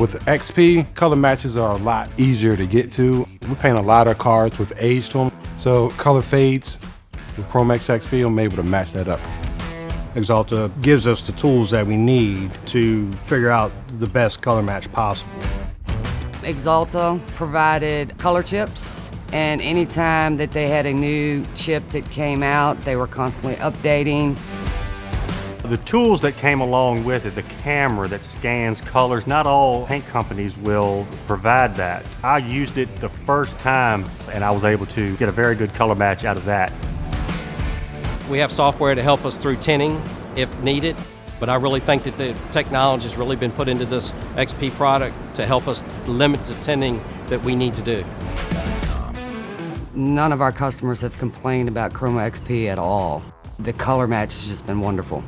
With XP, color matches are a lot easier to get to. We paint a lot of cars with age to them, so color fades. With Cromax XP, I'm able to match that up. Axalta gives us the tools that we need to figure out the best color match possible. Axalta provided color chips, and anytime that they had a new chip that came out, they were constantly updating. The tools that came along with it, the camera that scans colors, not all paint companies will provide that. I used it the first time and I was able to get a very good color match out of that. We have software to help us through tinting if needed, but I really think that the technology has really been put into this XP product to help us limit the tinting that we need to do. None of our customers have complained about Chroma XP at all. The color match has just been wonderful.